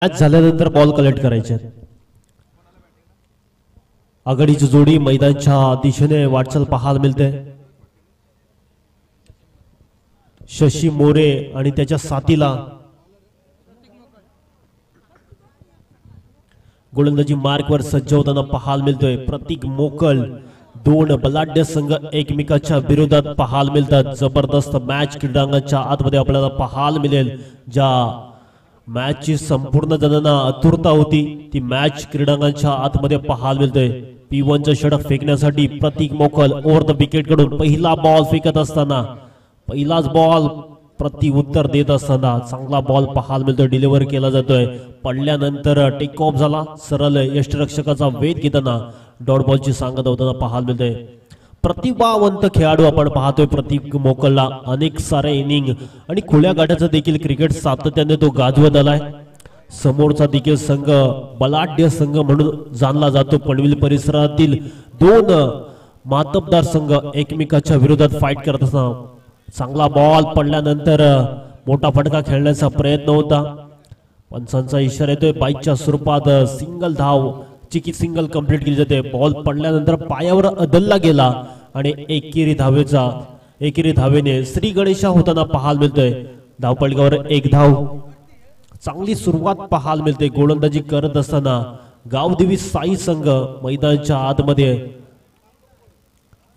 Match झाल्यानंतर ball collect करायचे. आघाडीची जोडी मैदानच्या दिशेने वाटचाल पाहायला मिळते. शशी मोरे आणि त्याच्या साथीला गोलंदाजी मार्कवर सज्ज होताना पाहायला मिळतोय. प्रतीक मोकल. दोन बलाढ्य संघ एकमेकाच्या विरोधात पाहायला मिळतात. जबरदस्त मॅच क्रीडांगणाच्या आतमध्ये आपल्याला पाहायला मिळेल. ज्या मॅचची संपूर्ण जणांना आतुरता होती ती मॅच क्रीडांगणाच्या आतमध्ये पाहायला मिळते. P1चं षटक फेकण्यासाठी प्रतीक मोकल ओव्हर द विकेट कडून पहिला बॉल फेकत असताना पहिलाच बॉल प्रति उत्तर देत असताना चांगला बॉल पाहायला मिळतोय. डिलिव्हर केला जातोय. पडल्यानंतर टेक ऑफ झाला. सरळ यष्टिरक्षकाचा वेध घेताना डॉट बॉलची सांगत होताना पाहायला मिळतोय. प्रतिभावंत खेळाडू आपण पाहतोय प्रतीक मोकलला. अनेक सारे इनिंग आणि खुल्या गाड्याचा देखील क्रिकेट सातत्याने तो गाजवत आलाय. समोरचा देखील संघ बलाढ्य संघ म्हणून जाणला जातो. पनवेल परिसरातील दोन मातबदार संघ एकमेकाच्या विरोधात फाईट करत असताना चांगला बॉल पडल्यानंतर मोठा फटका खेळण्याचा प्रयत्न होता. पंचांचा इशारा येतोय. बाईकच्या स्वरूपात सिंगल धाव चिकी सिंगल कंप्लीट केली जाते. बॉल पडल्यानंतर पायावर अदलला गेला आणि एकेरी धावेने श्री गणेशा होताना पाहायला मिळतोय. धावपलकावर एक धाव. चांगली सुरुवात पाहायला मिळते. गोलंदाजी करत असताना गावदेवी साई संघ मैदानाच्या आतमध्ये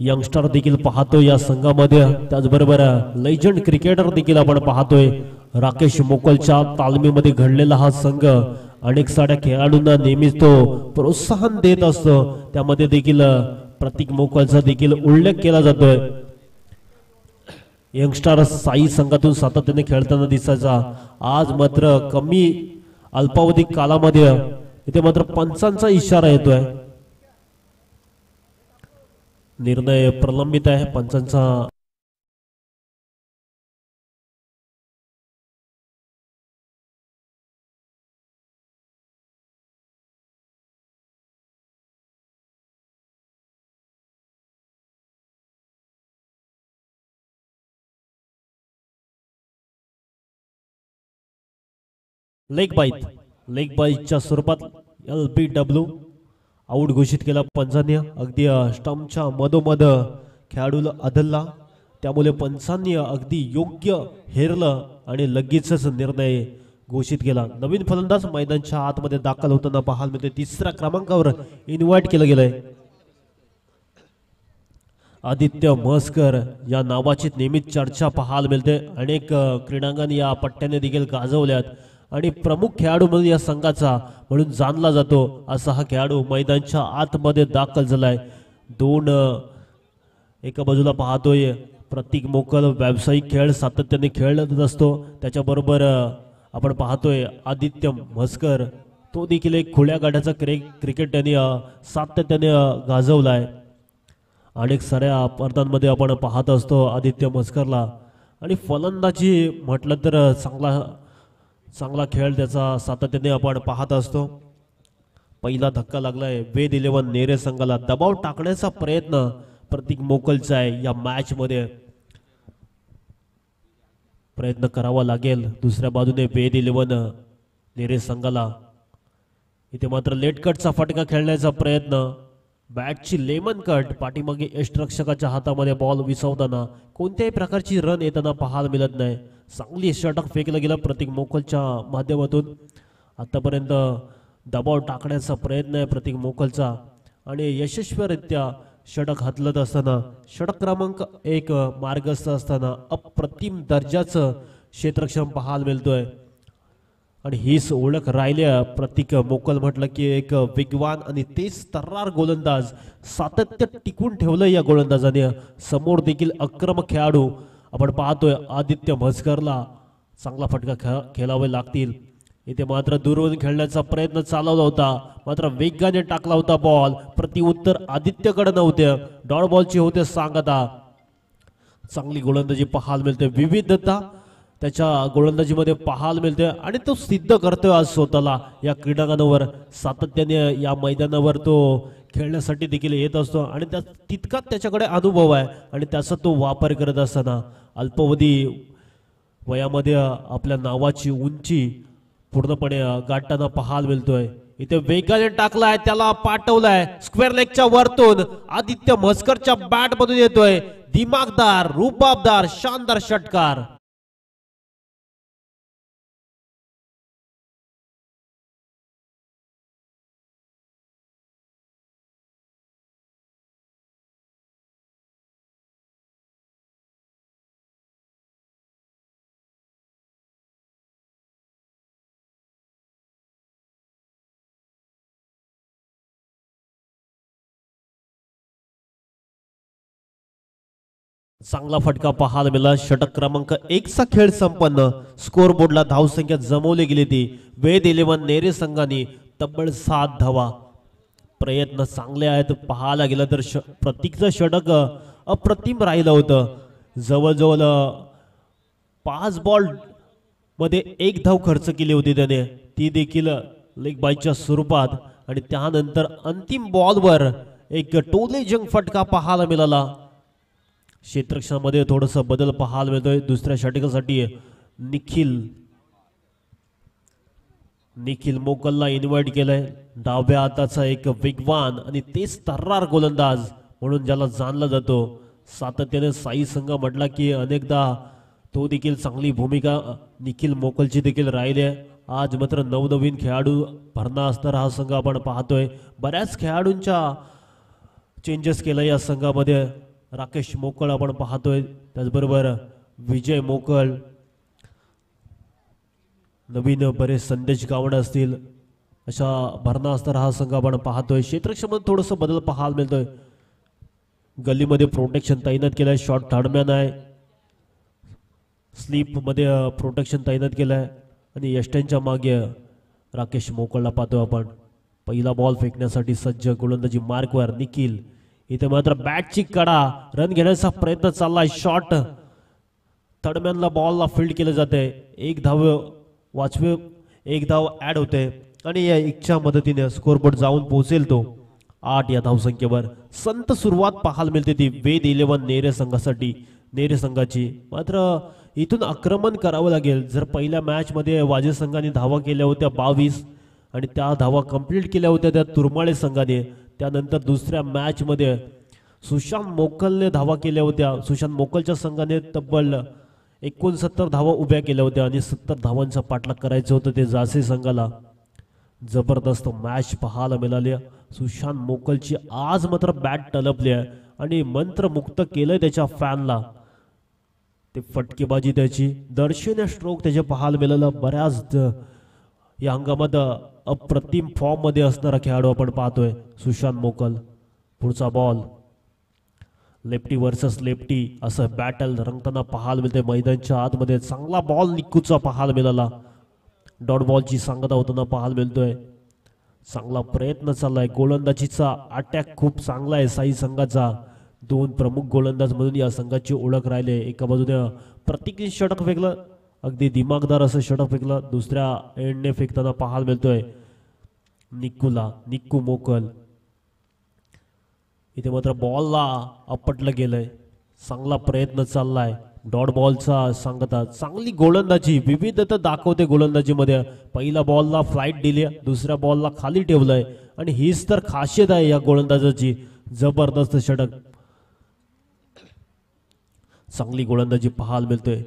यंगस्टर देखील पाहतोय या संघामध्ये. त्याचबरोबर लेजंड क्रिकेटर देखील आपण पाहतोय. राकेश मोकलच्या तालमीमध्ये घडलेला हा संघ अनेक साऱ्या खेळाडूंना नेहमीच तो प्रोत्साहन देत असतो. त्यामध्ये देखील प्रतीक मोकलचा देखील उल्लेख केला जातोय. यंगस्टर साई संघातून सातत्याने खेळताना दिसायचा. आज मात्र कमी अल्पावधी कालामध्ये इथे मात्र पंचांचा इशारा येतोय. निर्णय प्रलंबित आहे. पंचांचा लेग बाईटच्या स्वरूपात LBW आउट घोषित केला पंचांनी. अगदी स्टंपच्या मधोमध खेळाडूला अदलला. त्यामुळे पंचांनी अगदी योग्य हेरलं आणि लगेचच निर्णय घोषित केला. नवीन फलंदाज मैदानाच्या आतमध्ये दाखल होताना पाहायला मिळते. तिसऱ्या क्रमांकावर इन्व्हाइट केलं गेलंय. आदित्य म्हसकर या नावाची नेहमीच चर्चा पाहायला मिळते. अनेक क्रीडांगण या पट्ट्याने देखील गाजवल्यात आणि प्रमुख खेळाडू म्हणून या संघाचा म्हणून जाणला जातो. असा हा खेळाडू मैदानाच्या आतमध्ये दाखल झालाय. दोन एका बाजूला पाहतोय प्रतीक मोकल व्यावसायिक खेळ सातत्याने खेळत असतो. त्याच्याबरोबर आपण पाहतोय आदित्य म्हसकर. तो देखील एक खुल्या गाड्याचा क्रिकेट त्यांनी सातत्याने गाजवलाय. अनेक साऱ्या स्पर्धांमध्ये आपण पाहत असतो आदित्य म्हसकरला. आणि फलंदाजी म्हटलं तर चांगला खेळ त्याचा सातत्याने आपण पाहत असतो. पहिला धक्का लागलाय वेद 11 नेरे संघाला. दबाव टाकण्याचा प्रयत्न प्रतीक मोकलचा आहे. या मॅच मध्ये प्रयत्न करावा लागेल. दुसऱ्या बाजूने वेद 11 नेरे संघाला. इथे मात्र लेट कटचा फटका खेळण्याचा प्रयत्न. बॅटची लेमन कट. पाठीमागे यष्टिरक्षकाच्या हातामध्ये बॉल विसवताना कोणत्याही प्रकारची रन येताना पाहायला मिळत नाही. चांगली षटक फेकलं गेलं प्रतीक मोकलच्या माध्यमातून. आतापर्यंत दबाव टाकण्याचा प्रयत्न आहे प्रतीक मोकलचा आणि यशस्वीरित्या षटक हातलत असताना षटक क्रमांक 1 मार्गस्थ असताना अप्रतिम दर्जाचं क्षेत्ररक्षण पाहायला मिळतोय. आणि हीच ओळख राहिल्या प्रतीक मोकल म्हटलं की एक वेगवान आणि तेज तर्रार गोलंदाज. सातत्य टिकून ठेवलं या गोलंदाजाने. समोर देखील आक्रमक खेळाडू आपण पाहतोय. आदित्य म्हसकरला चांगला फटका खेळावे लागतील. इथे मात्र दूरवरून खेळण्याचा प्रयत्न चालवला होता. मात्र वेगाने टाकला होता बॉल. प्रतिउत्तर आदित्यकडे नव्हते. डॉट बॉलची होते सांगता. चांगली गोलंदाजी पाहायला मिळते. विविधता त्याच्या गोलंदाजीमध्ये पाहायला मिळते आणि तो सिद्ध करतोय आज स्वतःला या क्रीडांगणावर. सातत्याने या मैदानावर तो खेळण्यासाठी देखील येत असतो आणि तितकाच त्याच्याकडे अनुभव आहे आणि त्याचा तो वापर करत असताना अल्पावधी वयामध्ये आपल्या नावाची उंची पूर्णपणे गाठताना पाहायला मिळतोय. इथे वेगाने टाकलाय, त्याला पाठवलाय स्क्वेअर लेगच्या वरतून. आदित्य म्हसकरच्या बॅट मधून येतोय दिमागदार, रुबाबदार, शानदार षटकार. चांगला फटका पाहायला मिळाला. षटक क्रमांक 1 चा खेळ संपन्न. स्कोर बोर्डला धावसंख्या जमवली गेली ती वेद 11 नेरे संघाने तब्बल 7 धावा. प्रयत्न चांगले आहेत. पाहायला गेलं तर प्रतीकचं षटक अप्रतिम राहिलं होतं. जवळजवळ 5 बॉल मध्ये 1 धाव खर्च केली होती त्याने, ती देखील लेग बायच्या स्वरूपात. आणि त्यानंतर अंतिम बॉलवर एक टोलेजंग फटका पाहायला मिळाला. क्षेत्ररक्षणामध्ये थोडस बदल पाहायला मिळतोय. दुसऱ्या षटकासाठी निखिल मोकलला इन्व्हाइट केलंय. डाव्या हाताचा एक वेगवान आणि तेज तर्रार गोलंदाज म्हणून ज्याला जाणला जातो. सातत्याने साई संघ म्हटला की अनेकदा तो देखील चांगली भूमिका निखिल मोकलची देखील राहिली आहे. आज मात्र नवनवीन खेळाडू भरणा असणारा हा संघ आपण पाहतोय. बऱ्याच खेळाडूंच्या चेंजेस केलं या संघामध्ये. राकेश मोकळ आपण पाहतोय, त्याचबरोबर विजय मोकळ, नवीन बरेच संदेश गावडे असतील, अशा भरणा असणारा हा संघ आपण पाहतोय. क्षेत्ररक्षणामध्ये थोडंसं बदल पाहायला मिळतोय. गल्लीमध्ये प्रोटेक्शन तैनात केलंय. शॉर्ट थर्डमॅन आहे. स्लीप मध्ये प्रोटेक्शन तैनात केलंय आणि यष्ट्यांच्या मागे राकेश मोकळला पाहतोय आपण. पहिला बॉल फेकण्यासाठी सज्ज. गोलंदाजी मार्कवर निखिल. इथे मात्र बॅटची कडा, रन घेण्याचा प्रयत्न चाललाय. शॉट थर्डमॅनला बॉलला फील्ड केलं जाते. 1 धाव वाचवे, 1 धाव ऍड होते आणि या 1च्या मदतीने स्कोरबोर्ड जाऊन पोहोचेल तो 8 या धावसंख्येवर. संत सुरुवात पाहायला मिळते ती वेद 11 नेरे संघासाठी, नेरे संघाची. मात्र इथून आक्रमण करावं लागेल. जर पहिल्या मॅच मध्ये वाजे संघाने धावा केल्या होत्या 22 आणि त्या धावा कंप्लीट केल्या होत्या त्या तुरमाळे संघाने. त्यानंतर दुसऱ्या मॅच मध्ये सुशांत मोकलने धावा केल्या होत्या. सुशांत मोकलच्या संघाने तब्बल 69 धावा उभ्या केल्या होत्या आणि 70 धावांचा पाठलाग करायचं होतं ते जासे संघाला. जबरदस्त मॅच पाहायला मिळाली. सुशांत मोकलची आज मात्र बॅट टलपली आहे आणि मंत्रमुक्त केलंय त्याच्या फॅनला. ते फटकेबाजी त्याची, दर्शनीय स्ट्रोक त्याचे पाहायला मिळालं. बऱ्याच या हंगामात अप्रतिम फॉर्म मध्ये असणारा खेळाडू आपण पाहतोय सुशांत मोकल. पुढचा बॉल लेफ्टी वर्सेस लेफ्टी असं बॅटल रंगताना पाहायला मिळते मैदानच्या आतमध्ये. चांगला बॉल निक्कूचा पाहायला मिळाला. डॉट बॉलची सांगता होताना पाहायला मिळतोय. चांगला प्रयत्न चाललाय. गोलंदाजीचा अटॅक खूप चांगला आहे साई संघाचा. 2 प्रमुख गोलंदाज म्हणून या संघाची ओळख राहिले. एका बाजूने प्रतीक षटक फेकलं, अगदी दिमागदार असं षटक फेकलं. दुसऱ्या एंडने फेकताना पाहायला मिळतोय निक्कू मोकल. इथे मात्र बॉलला आपटलं गेलंय. चांगला प्रयत्न चाललाय. डॉट बॉलचा सांगता. चांगली गोलंदाजी, विविधता दाखवते गोलंदाजीमध्ये. पहिल्या बॉलला फ्लाईट दिली, दुसऱ्या बॉलला खाली ठेवलंय आणि हीच तर खासियत आहे या गोलंदाजाची. जबरदस्त षटक, चांगली गोलंदाजी पाहायला मिळतोय.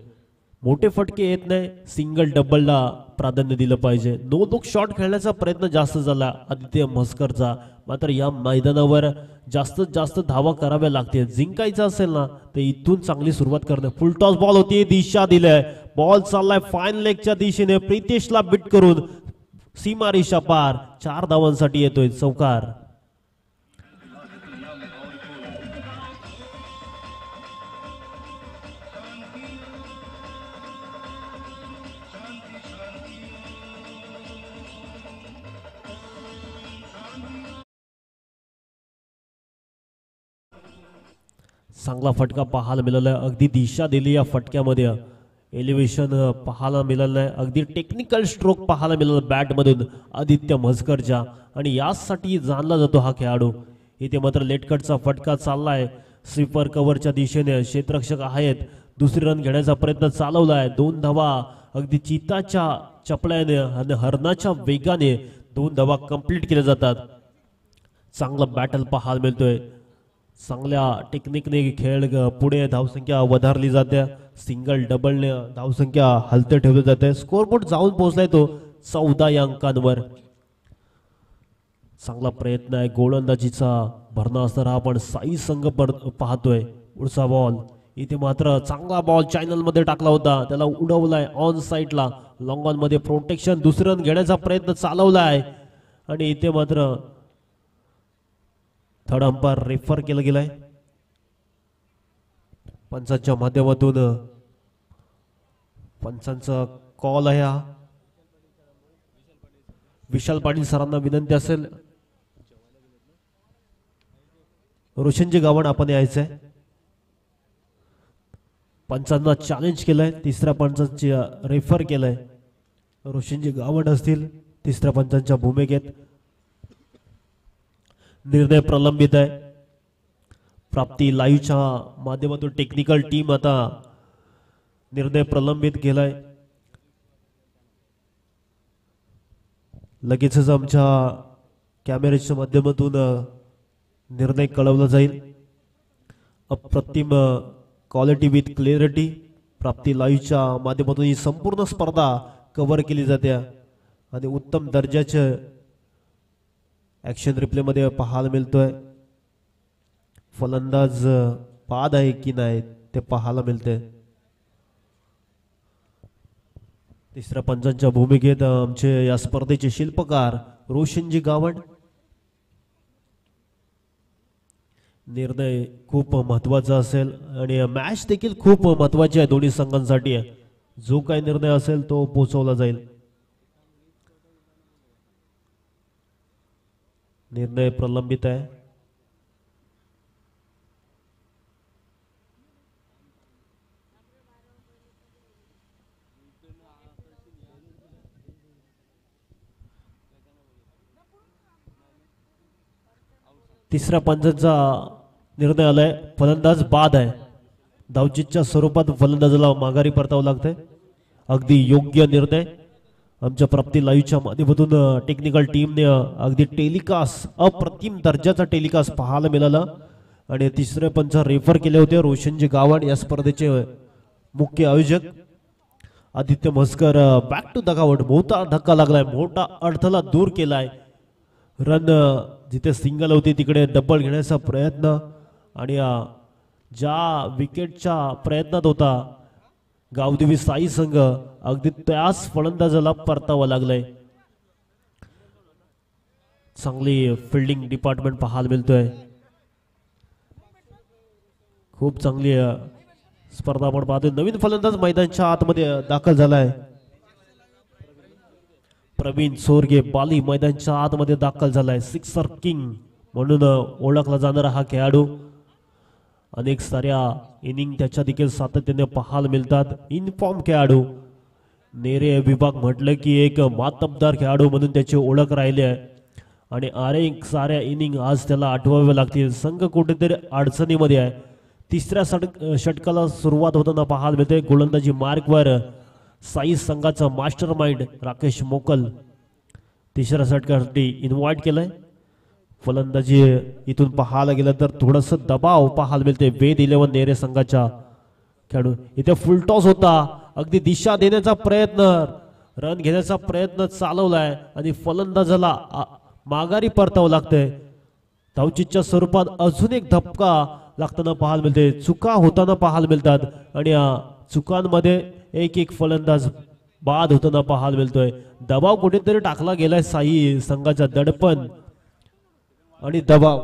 मोठे फटके येत नाही. सिंगल डबलला प्राधान्य दिलं पाहिजे. 2 लुक शॉट खेळण्याचा प्रयत्न जास्त झाला आदित्य म्हसकरचा. मात्र या मैदानावर जास्तीत जास्त धावा कराव्या लागतील. जिंकायचं असेल ना तर इथून चांगली सुरुवात करणं. फुल टॉस बॉल होती, दिशा दिलाय. बॉल चाललाय फाईन लेगच्या दिशेने. प्रितेशला बिट करून सीमारेषा पार. 4 धावांसाठी येतोय चौकार. चांगला फटका पाहायला मिळाला. अगदी दिशा दिली या फटक्यामध्ये. एलिव्हेशन पाहायला मिळालं नाही. अगदी टेक्निकल स्ट्रोक पाहायला मिळाला बॅटमधून आदित्य म्हसकरच्या आणि यासाठी जाणला जातो हा खेळाडू. इथे मात्र लेटकटचा फटका चाललाय स्वीपर कव्हरच्या दिशेने. क्षेत्ररक्षक आहेत, दुसरी रन घेण्याचा प्रयत्न चालवलाय. 2 धावा अगदी चिताच्या चपळ्याने आणि हरणाच्या वेगाने 2 धावा कंप्लीट केल्या जातात. चांगला बॅटल पाहायला मिळतोय. चांगल्या टेक्निकने खेळ पुढे धावसंख्या वधारली जाते. सिंगल डबलने धावसंख्या हलते ठेवली जाते. स्कोरबोर्ड जाऊन पोहोचलाय तो 14 या अंकांवर. चांगला प्रयत्न आहे गोलंदाजीचा भरणा असताना आपण साई संघ पाहतोय. पुढचा बॉल इथे मात्र चांगला बॉल चॅनल मध्ये टाकला होता, त्याला उडवलाय ऑन साइडला. लॉंग ऑन मध्ये प्रोटेक्शन दुसरं रन घेण्याचा प्रयत्न चालवलाय आणि इथे मात्र थर्ड अंपायर रेफर केलं गेलाय. पंचांच्या माध्यमातून पंचांचा कॉल आहे हा. विशाल पाटील सरांना विनंती असेल, रोशनजी गावण आपण यायचंय. पंचांना चॅलेंज केलंय, तिसऱ्या पंचांची रेफर केलंय. रोशनजी गावण असतील तिसऱ्या पंचांच्या भूमिकेत. निर्णय प्रलंबित आहे. प्राप्ती लाईव्हच्या माध्यमातून टेक्निकल टीम आता निर्णय प्रलंबित केलाय. लगेचच आमच्या कॅमेऱ्याच्या माध्यमातून निर्णय कळवला जाईल. अप्रतिम क्वालिटी विथ क्लिअरिटी प्राप्ती लाईव्हच्या माध्यमातून ही संपूर्ण स्पर्धा कव्हर केली जाते आणि उत्तम दर्जाचे ऍक्शन रिप्ले मध्ये पाहायला मिळतोय. फलंदाज बाद आहे की नाही ते पाहायला मिळते. तिसऱ्या पंचांच्या भूमिकेत आमचे या स्पर्धेचे शिल्पकार रोशनजी गावण. निर्णय खूप महत्वाचा असेल आणि मॅच देखील खूप महत्वाची आहे दोन्ही संघांसाठी. जो काही निर्णय असेल तो पोहोचवला जाईल. निर्णय प्रलंबित आहे. तिसऱ्या पंचांचा निर्णय आलाय. फलंदाज बाद आहे. धावचीच्या स्वरूपात फलंदाजाला माघारी परतावं लागतंय. अगदी योग्य निर्णय. आमच्या प्राप्ती लाईव्हच्या माध्यमातून टेक्निकल टीमने अगदी टेलिकास्ट अप्रतिम दर्जाचा टेलिकास्ट पाहायला मिळाला आणि तिसरे पंच रेफर केले होते रोशनजी गावण या स्पर्धेचे मुख्य आयोजक. आदित्य म्हसकर बॅक टू धकावट. मोठा धक्का लागलाय, मोठा अडथळा दूर केलाय. रन जिथे सिंगल होती तिकडे डबल घेण्याचा प्रयत्न आणि ज्या विकेटच्या प्रयत्नात होता गावदेवी साई संघ अगदी त्याच फलंदाजाला परतावं लागलंय. चांगली फिल्डिंग डिपार्टमेंट पाहायला मिळतोय. खूप चांगली स्पर्धा आपण पाहतोय. नवीन फलंदाज मैदानाच्या आतमध्ये दाखल झालाय. प्रवीण सोरगे बाली मैदानाच्या आतमध्ये दाखल झालाय. सिक्सर किंग म्हणून ओळखला जाणारा हा खेळाडू. अनेक साऱ्या इनिंग त्याच्या देखील सातत्याने पाहायला मिळतात. इनफॉर्म खेळाडू. नेरे विभाग म्हटलं की एक मातबदार खेळाडू म्हणून त्याची ओळख राहिली आहे आणि अनेक साऱ्या इनिंग आज त्याला आठवाव्या लागतील. संघ कुठेतरी अडचणीमध्ये आहे. तिसऱ्या षटकाला सुरुवात होताना पाहायला मिळते. गोलंदाजी मार्कवर साई संघाचा मास्टर माइंड राकेश मोकल तिसऱ्या षटकासाठी इन्व्हाइट केलंय. फलंदाजी इथून पाहायला गेलं तर थोडस दबाव पाहायला मिळते वेद 11 नेरे संघाच्या खेळाडू. इथे फुलटॉस होता. अगदी दिशा देण्याचा प्रयत्न, रन घेण्याचा प्रयत्न चालवलाय आणि फलंदाजाला माघारी परतावं लागतंय. धावचीच्या स्वरूपात अजून एक धक्का लागताना पाहायला मिळते. चुका होताना पाहायला मिळतात आणि चुकांमध्ये एक फलंदाज बाद होताना पाहायला मिळतोय. दबाव कुठेतरी टाकला गेलाय साई संघाचा. दडपण आणि दबाव.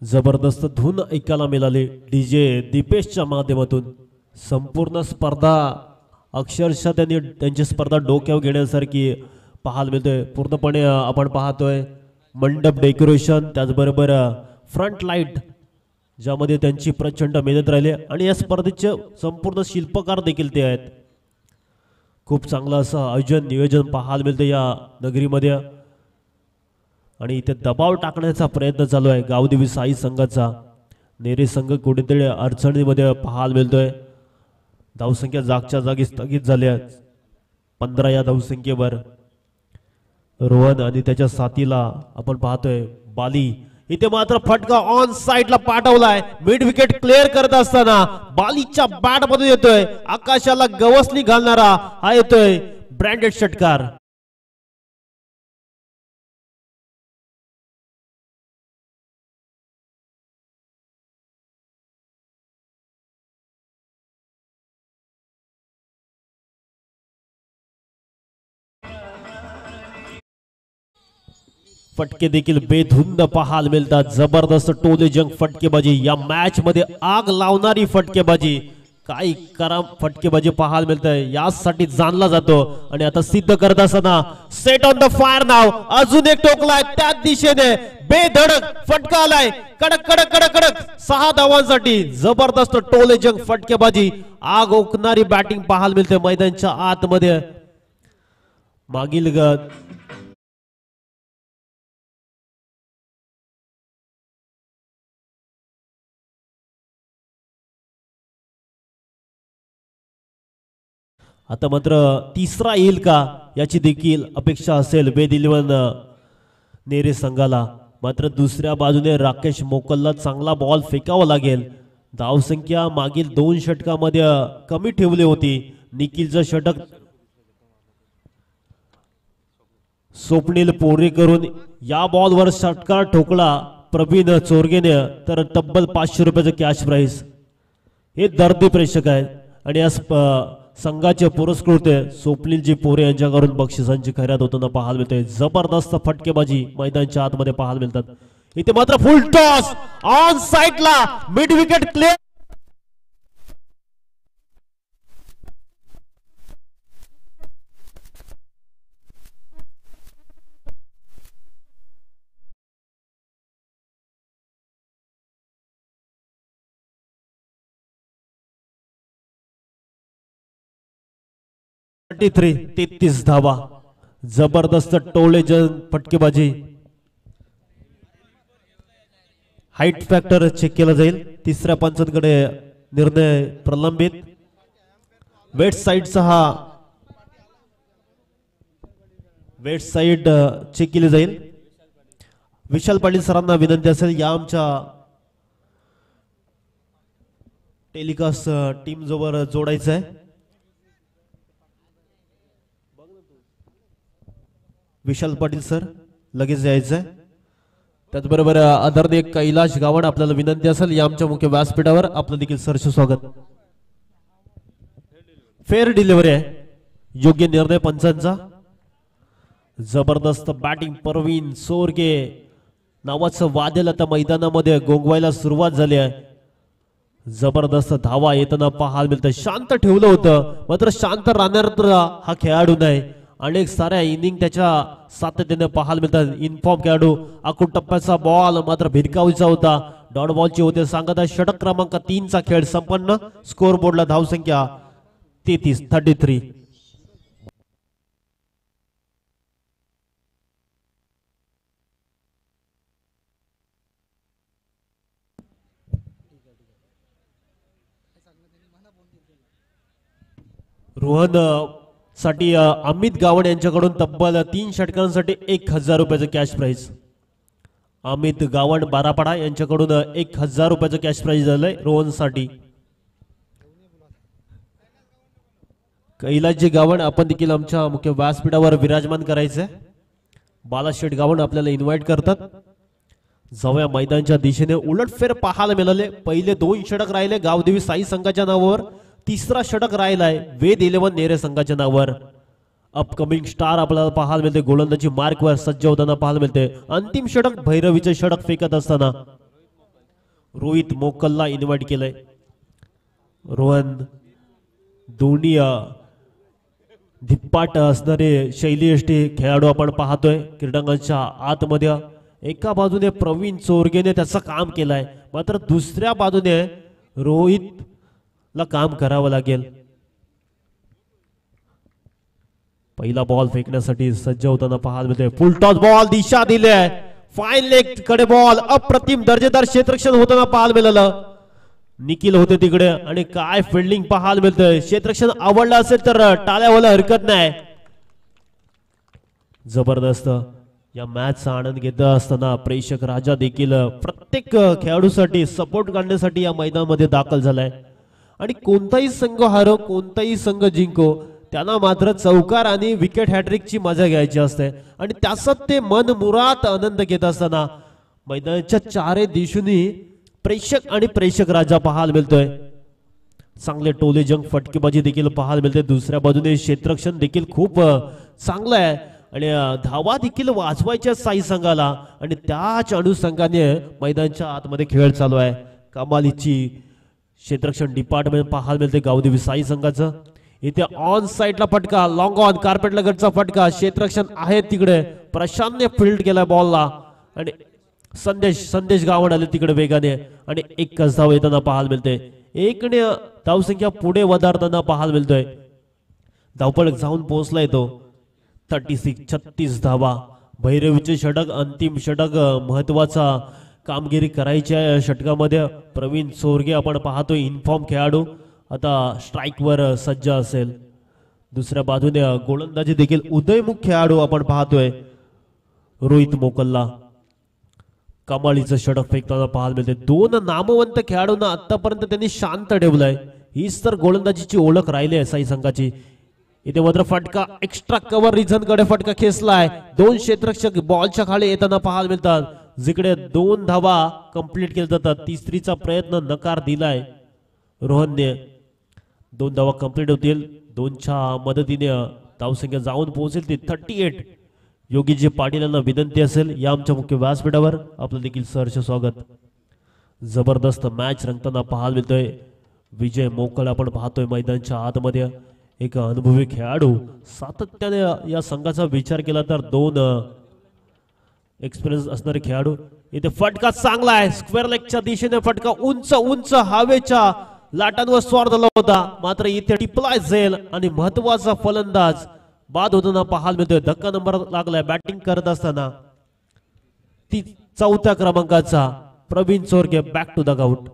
जबरदस्त धून ऐकायला मिळाली डीजे दीपेशच्या माध्यमातून. संपूर्ण स्पर्धा अक्षरशः त्यांनी त्यांची स्पर्धा डोक्यावर घेण्यासारखी पाहायला मिळतोय. पूर्णपणे आपण पाहतोय मंडप डेकोरेशन, त्याचबरोबर फ्रंट लाईट ज्यामध्ये त्यांची प्रचंड मेहनत राहिली आणि या स्पर्धेचे संपूर्ण शिल्पकार देखील ते आहेत. खूप चांगलं असं आयोजन नियोजन पाहायला मिळतं या नगरीमध्ये आणि इथे दबाव टाकण्याचा प्रयत्न चालू आहे गावदेवी साई संघाचा. नेरे संघ कुठेतरी अडचणीमध्ये पाहायला मिळतोय. धावसंख्या जागच्या जागी स्थगित झाल्या 15 या धावसंख्येवर. रोहन आणि त्याच्या साथीला आपण पाहतोय बाली. इथे मात्र फटका ऑन साइडला पाठवलाय. मिड विकेट क्लिअर करत असताना बालीच्या बॅट मध्ये येतोय आकाशाला गवसणी घालणारा हा येतोय ब्रँडेड षटकार. फटके देखील बेधुंद पाहायला मिळतात. जबरदस्त टोले जंग फटकेबाजी, या मॅच मध्ये आग लावणारी फटकेबाजी. काही करा फटकेबाजी पाहायला मिळतंय यासाठी जाणला जातो आणि आता सिद्ध करत असताना सेट ऑन द फायर नाव. अजून एक टोकलाय त्याच दिशेने बेधडक फटका आलाय. कडक कडक कडक कडक 6 धावांसाठी जबरदस्त टोले जंग फटकेबाजी. आग ओकणारी बॅटिंग पाहायला मिळते मैदानाच्या आतमध्ये. मागील आता मात्र तिसरा येईल का याची देखील अपेक्षा असेल बेदिलवन नेरे संघाला. मात्र दुसऱ्या बाजूने राकेश मोकलला चांगला बॉल फेकावा लागेल. धावसंख्या मागील 2 षटकामध्ये कमी ठेवली होती. निखिलचं षटक स्वप्नील पोरे करून या बॉलवर षटकार ठोकला प्रवीण चोरगेने तर तब्बल 500 रुपयाचं कॅश प्राइस. हे दर्दी प्रेक्षक आहेत आणि या संघाचे पुरस्कृत स्वप्नीलजी पोरे यांच्याकडून बक्षिसांची खैरात होताना पाहायला मिळते. जबरदस्त फटकेबाजी मैदानाच्या आतमध्ये पाहायला मिळतात. इथे मात्र फुल टॉस ऑन साइडला मिड विकेट क्लिअर. थ्री 33 धावा. जबरदस्त टोलेजन फटकेबाजी. हाईट फॅक्टर चेक केला जाईल. तिसऱ्या पंचांकडे निर्णय प्रलंबित. वेट साइडचा हा वेट साइड चेक केली जाईल. विशाल पाटील सरांना विनंती असेल या आमच्या टेलिकास्ट टीम जवळ जोडायचं आहे. विशाल पाटील सर लगेच यायचंय. त्याचबरोबर आदरणीय कैलाश गावड आपल्याला विनंती असेल या आमच्या मुख्य व्यासपीठावर आपलं देखील सरचे स्वागत. फेअर डिलिव्हरी आहे. योग्य निर्णय पंचांचा. जबरदस्त बॅटिंग प्रवीण सोरगे नावाचं वादळ आता मैदानामध्ये गोंगवायला सुरुवात झाली आहे. जबरदस्त धावा येताना पाहायला मिळतं. शांत ठेवलं होतं मात्र शांत राहणार हा खेळाडू नाही. अनेक साऱ्या इनिंग त्याच्या सातत्याने पाहायला मिळतात. इन्फॉर्म खेळाडू आखून टप्प्याचा बॉल मात्र भिरकावीचा होता. डॉट बॉलची होते सांगत आहे. षटक क्रमांक 3 चा खेळ संपन्न. स्कोर बोर्डला धावसंख्या 33. रोहन साठी अमित गावड यांच्याकडून तब्बल 3 षटकांसाठी 1000 रुपयाचं कॅश प्राइज. अमित गावड बारापाडा यांच्याकडून 1000 रुपयाचं कॅश प्राइज झालंय रोहन साठी. कैलासजी गावड आपण देखील आमच्या मुख्य व्यासपीठावर विराजमान करायचंय. बालाशेठ गावड आपल्याला इन्व्हाइट करतात. जवळ मैदानाच्या दिशेने उलटफेर पाहायला मिळाले. पहिले 2 षटक राहिले गावदेवी साई संघाच्या नावावर. तिसरा षटक राहिलाय वेद11 नेरे संघाच्या नावावर. अपकमिंग स्टार आपल्याला पाहायला मिळते. गोलंदाजी मार्कवर सज्ज होताना पाहायला मिळते. अंतिम षटक भैरवीचे षटक फेकत असताना रोहित मोकलला इन्व्हाइट केलंय. रोहन दोन्ही धिप्पाट असणारे शैलीयष्टी खेळाडू आपण पाहतोय क्रीडांगणाच्या आतमध्ये. एका बाजूने प्रवीण चोरगेने त्याचं काम केलंय, मात्र दुसऱ्या बाजूने रोहित ला काम करावं लागेल. पहिला बॉल फेकण्यासाठी सज्ज होताना पाहायला मिळते. फुल टॉस बॉल दिशा दिली आहे फाईन लेग कडे. बॉल अप्रतिम दर्जेदार क्षेत्ररक्षण होताना पाहायला मिळालं. निखिल होते तिकडे आणि काय फिल्डिंग पाहायला मिळतंय. क्षेत्ररक्षण आवडलं असेल तर टाळ्या व्हायला हरकत नाही. जबरदस्त या मॅचचा आनंद घेत असताना प्रेक्षक राजा देखील प्रत्येक खेळाडूसाठी सपोर्ट करण्यासाठी या मैदानामध्ये दाखल झालाय. आणि कोणताही संघ हारो कोणताही संघ जिंको त्यांना मात्र चौकार आणि विकेट हॅट्रिकची मजा घ्यायची असते. आणि त्याचाच ते मन मुराद आनंद घेत असताना मैदानाच्या चारही दिशूनी प्रेक्षक आणि प्रेक्षक राजा पाहायला मिळतोय. चांगले टोले जंग फटकेबाजी देखील पाहायला मिळते. दुसऱ्या बाजूने क्षेत्ररक्षण देखील खूप चांगलं आहे आणि धावा देखील वाजवायच्या साई संघाला. आणि त्याच अनुषंगाने मैदानाच्या आतमध्ये खेळ चालू आहे. कमालीची क्षेत्ररक्षण डिपार्टमेंट पाहायला मिळते गावदेवी साई संघाचं. इथे ऑन साइडला फटका, लॉंग ऑन कार्पेट लगतचा फटका. क्षेत्ररक्षण आहे तिकडे. प्रशांतने फील्ड केला बॉलला आणि संदेश गावड आले तिकडे वेगाने आणि एकच धाव येताना पाहायला मिळते. एकने धावसंख्या पुढे वधारताना पाहायला मिळतोय. धावपळक जाऊन पोहोचलाय तो 36 धावा. भैरवीचे षटक अंतिम षटक महत्वाचा कामगिरी करायची आहे. षटकामध्ये प्रवीण चोरगे आपण पाहतोय इन्फॉर्म खेळाडू आता स्ट्राइक वर सज्ज असेल. दुसऱ्या बाजूने गोलंदाजी देखील उदयमुख खेळाडू आपण पाहतोय रोहित मोकल्ला. कमालीचं षटक फेकताना पाहायला मिळते. दोन नामवंत खेळाडूंना आतापर्यंत त्यांनी शांत ठेवलंय. हीच तर गोलंदाजीची ओळख राहिली आहे साई संघाची. इथे मात्र फटका एक्स्ट्रा कव्हर रिझन कडे फटका खेचलाय. दोन क्षेत्ररक्षक बॉलच्या खाली येताना पाहायला मिळतात. जिकडे 2 धावा कंप्लीट केल्या जातात. तिसरीचा प्रयत्न नकार दिलाय रोहनने. 2 धावा कंप्लीट होतील. 2च्या मदतीने धावसंख्या जाऊन पोहोचेल ती 38. योगीजी पाटील यांना विनंती असेल या आमच्या मुख्य व्यासपीठावर आपलं देखील सहर्ष स्वागत. जबरदस्त मॅच रंगताना पाहायला मिळतोय. विजय मोकळ आपण पाहतोय मैदानाच्या आतमध्ये. एक अनुभवी खेळाडू सातत्याने या संघाचा विचार केला तर 2 एक्सपिरियन्स असणारे खेळाडू. इथे फटका चांगला आहे. स्क्वेअर लेगच्या दिशेने फटका उंच उंच हवेच्या लाटांवर स्वार झाला होता, मात्र इथे टिपलाय झेल आणि महत्वाचा फलंदाज बाद होताना पाहायला मिळतोय. धक्का नंबर लागलाय बॅटिंग करत असताना. ती 4थ्या क्रमांकाचा Pravin Chorge back to the out.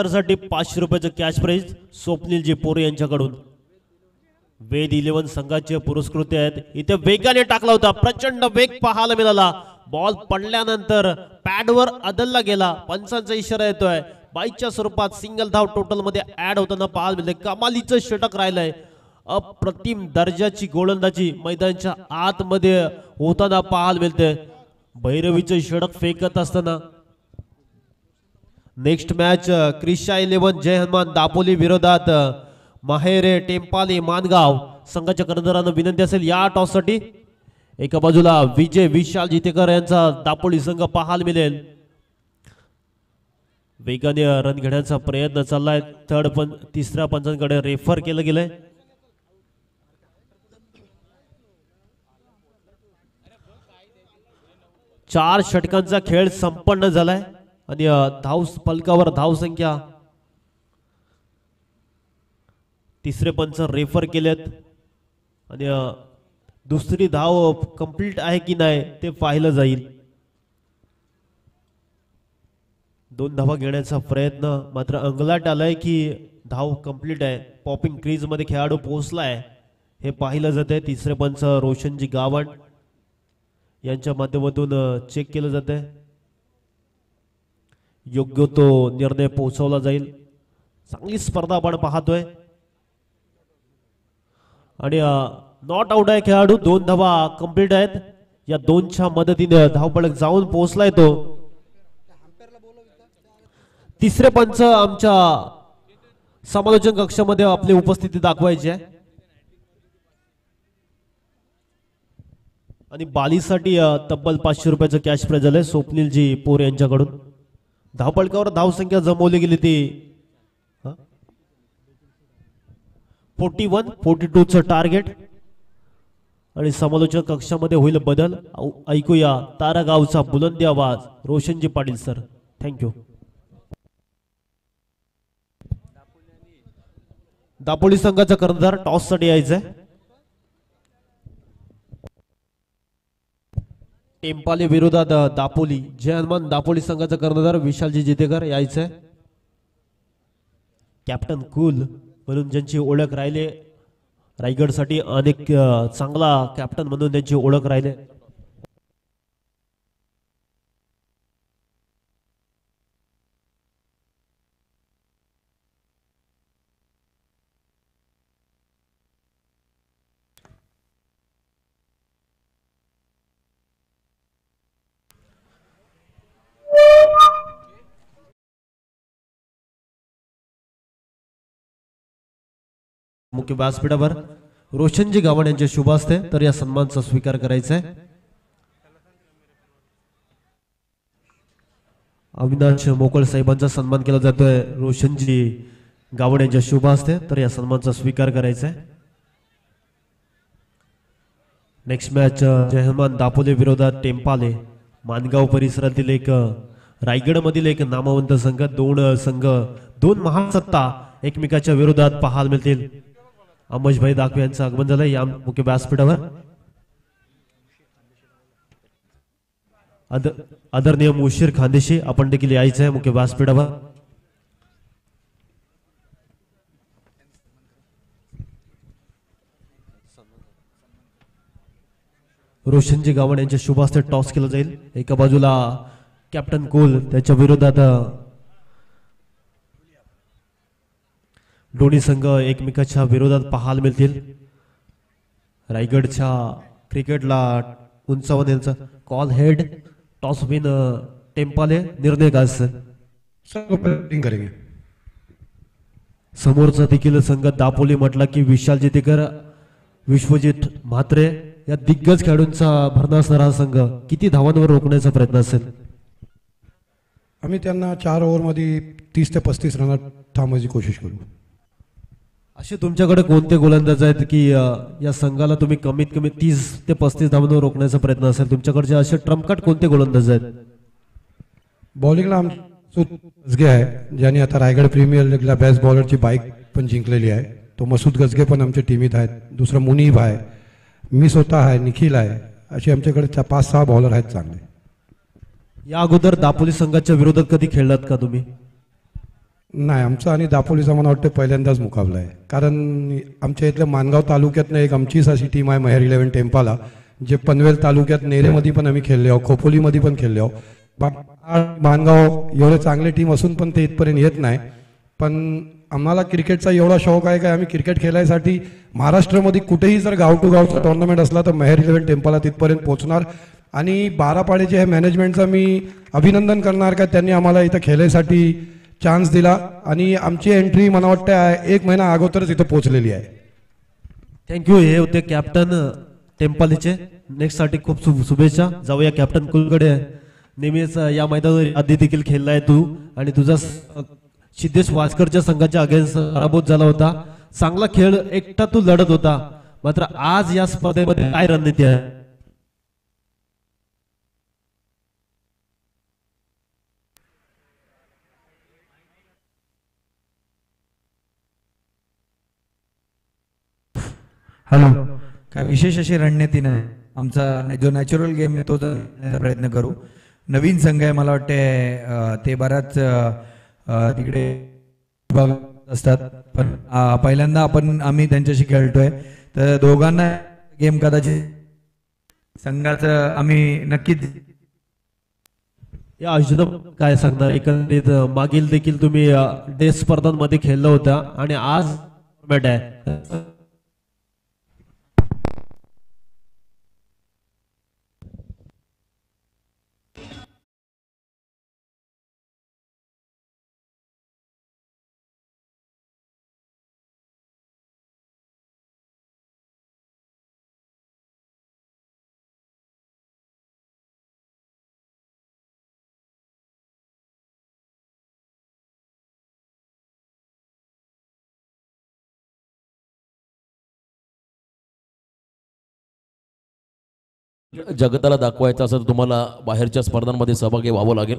साठी 500 रुपयाचं कॅश प्राइज स्वप्नीलजी पोरे यांच्याकडून. वेद 11 संघाचे पुरस्कृत आहेत. इथे वेगाने टाकला होता. प्रचंड वेग पाहायला मिळाला. बॉल पडल्यानंतर पॅडवर अदलला गेला. पंचांचा इशारा येतोय. बाईच्या स्वरूपात सिंगल धाव टोटल मध्ये ऍड होताना पाहायला मिळते. कमालीचं षटक राहिलंय. अप्रतिम दर्जाची गोलंदाजी मैदानाच्या आतमध्ये होताना पाहायला मिळते. भैरवीचं षटक फेकत असताना. नेक्स्ट मॅच क्रिशा 11 जय हनुमान दापोली विरोधात माहेरे टेम्पाली मानगाव. संघाच्या कर्णधारांना विनंती असेल या टॉस साठी. एका बाजूला विजय विशाल जितेकर यांचा दापोली संघ पाहायला मिळेल. वेगाने रन घेण्याचा प्रयत्न चाललाय. तिसऱ्या पंचांकडे रेफर केलं गेलंय. चार षटकांचा खेळ संपन्न झालाय आणि धाव फलकावर धाव संख्या तिसरे पंच रेफर केलेत आणि दुसरी धाव कंप्लीट आहे की नाही ते पाहिलं जाईल. 2 धावा घेण्याचा प्रयत्न मात्र अंगलाट आलाय की धाव कंप्लीट आहे. पॉपिंग क्रीज मध्ये खेळाडू पोहोचलाय हे पाहिलं जात आहे. तिसरे पंच रोशनजी गावण यांच्या माध्यमातून चेक केलं जात आहे. योग्य तो निर्णय पोहोचवला जाईल. चांगली स्पर्धा आपण पाहतोय आणि नॉट आउट आहे खेळाडू. 2 धावा कंप्लीट आहेत. या 2च्या मदतीने धावपळक जाऊन पोहोचलाय तो. तिसरे पंच आमच्या समालोचन कक्षामध्ये आपली उपस्थिती दाखवायची आहे आणि बालीसाठी तब्बल 500 रुपयाचं कॅश प्राइज आलंय स्वप्नीलजी पोर यांच्याकडून. धावपळकावर धावसंख्या जमवली गेली ती 41-42चं टार्गेट आणि समालोचन कक्षामध्ये होईल बदल. ऐकूया तारागावचा बुलंदी आवाज. रोशनजी पाटील सर. थँक्यू. दापोली संघाचा कर्णधार टॉस साठी यायचंय. टेम्पाले विरोधात दापोली. जय हनुमान दापोली संघाचा कर्णधार विशालजी जितेकर यायचंय. कॅप्टन कूल म्हणून ज्यांची ओळख राहिले रायगडसाठी अनेक चांगला कॅप्टन म्हणून त्यांची ओळख राहिले. मुख्य व्यासपीठावर रोशनजी गावण यांचे शुभ असते तर या सन्मानचा स्वीकार करायचा आहे. अविनाश मोकळ साहेबांचा सन्मान केला जातोय. रोशनजी गावण यांच्या शुभ असते तर या सन्मानचा स्वीकार करायचा आहे. नेक्स्ट मॅच जय हनुमान दापोली विरोधात टेम्पाले. मानगाव परिसरातील एक रायगड मधील एक नामवंत संघ. 2 संघ 2 महासत्ता एकमेकाच्या विरोधात पाहायला मिळतील. अमोशभाई दाखवे यांचं आगमन झालं या मुख्य व्यासपीठावर. आदरणीय मुशीर खानदेशी आपण देखील यायचं आहे मुख्य व्यासपीठावर. रोशनजी गावण यांच्या शुभ हस्ते टॉस केलं जाईल. एका बाजूला कॅप्टन कोल त्याच्या विरोधात दोन्ही संघ एकमेकाच्या विरोधात पाहायला मिळतील. रायगडच्या क्रिकेटला उंचावण्याचा कॉल हेड टॉस विन टेम्पाले. निर्णय काय करेंगे. समोरचा देखील संघ दापोली म्हटला की विशाल जितेकर विश्वजित म्हात्रे या दिग्गज खेळाडूंचा भरणा असणारा हा संघ किती धावांवर रोखण्याचा प्रयत्न असेल. आम्ही त्यांना 4 ओव्हरमध्ये 30 ते 35 रनात थांबवायची कोशिश करू. असे तुमच्याकडे कोणते गोलंदाज आहेत की या संघाला तुम्ही कमीत कमी 30 ते 35 धावांवर रोखण्याचा प्रयत्न असेल. तुमच्याकडचे असे ट्रम्पकार्ड कोणते गोलंदाज आहेत. बॉलिंगला गजगे आहे ज्यांनी आता रायगड प्रीमियर लीगला बेस्ट बॉलरची बाईक पण जिंकलेली आहे. तो मसूद गजगे पण आमच्या टीमीत आहेत. दुसरा मुनीब आहे. मी स्वतः आहे. निखिल आहे. असे आमच्याकडे 5-6 बॉलर आहेत चांगले. या अगोदर दापोली संघाच्या विरोधात कधी खेळलात का तुम्ही. नाही आमचा आणि दापोलीचा मला वाटतं पहिल्यांदाच मुकाबला आहे. कारण आमच्या इथल्या मानगाव तालुक्यातनं एक आमचीच अशी टीम आहे महेर 11 टेम्पाला जे पनवेल तालुक्यात नेरेमध्ये पण आम्ही खेळले आहोत. खोपोलीमध्ये पण खेळले आहोत. मानगाव एवढे चांगले टीम असून पण ते इथपर्यंत येत नाही. पण आम्हाला क्रिकेटचा एवढा शौक आहे का आम्ही क्रिकेट खेळायसाठी महाराष्ट्रामध्ये कुठेही जर गाव टू गावचा टुर्नामेंट असला तर महेर 11 टेम्पाला तिथपर्यंत पोहोचणार. आणि बारापाड्याचे हे मॅनेजमेंटचं मी अभिनंदन करणार का त्यांनी आम्हाला इथं खेळायसाठी चान्स दिला आणि आमची एंट्री मला वाटतं 1 महिना अगोदरच इथं पोहोचलेली आहे. थँक्यू. हे होते कॅप्टन टेम्पालीचे. नेक्स्ट साठी खूप शुभेच्छा. जाऊया कॅप्टन कुलकडे. नेहमीच या मैदानावर आधी देखील खेळलाय तू आणि तुझा सिद्धेश वासकरच्या संघाच्या अगेन्स्ट पराभूत झाला होता. चांगला खेळ एकटा तू लढत होता. मात्र आज या स्पर्धेमध्ये काय रणनीती आहे. हॅलो काय विशेष अशी रणनीती नाही, आमचा जो नॅचरल गेम आहे तो करण्याचा प्रयत्न करू. नवीन संघ आहे, मला वाटते ते बऱ्याच तिकडे असतात, पण पहिल्यांदा आम्ही त्यांच्याशी खेळतोय, तर दोघांना गेम कदाचित संघाचं आम्ही नक्कीच. या आयोजन काय सांगणार, एकंदरीत मागील देखील तुम्ही डे स्पर्धांमध्ये खेळला होता आणि आज फॉर्मॅट आहे. जगताला दाखवायचं असं तुम्हाला बाहेरच्या स्पर्धांमध्ये सहभागी व्हावं लागेल.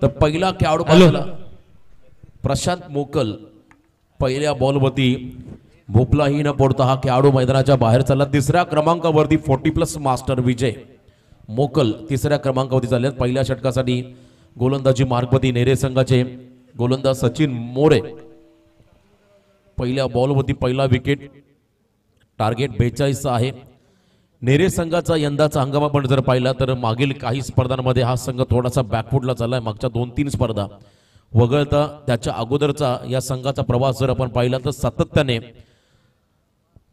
तर पहिला खेळाडू पाहिला प्रशांत मोकल, पहिल्या बॉलवरती भोपलाही न पडता हा खेळाडू मैदानाच्या बाहेर चालला. तिसऱ्या क्रमांकावरती 40+ मास्टर विजय मोकल तिसऱ्या क्रमांकावरती चालले. पहिल्या षटकासाठी गोलंदाजी मार्गपती नेरे संघाचे गोलंदाज सचिन मोरे. पहिल्या बॉलवरती पहिला विकेट, टार्गेट 42 आहे. नेरे संघाचा यंदाचा हंगाम आपण जर पाहिला तर मागील काही स्पर्धांमध्ये हा संघ थोडासा बॅकफुटला चाललाय. मागच्या 2-3 स्पर्धा वगळता त्याच्या अगोदरचा या संघाचा प्रवास जर आपण पाहिला तर सातत्याने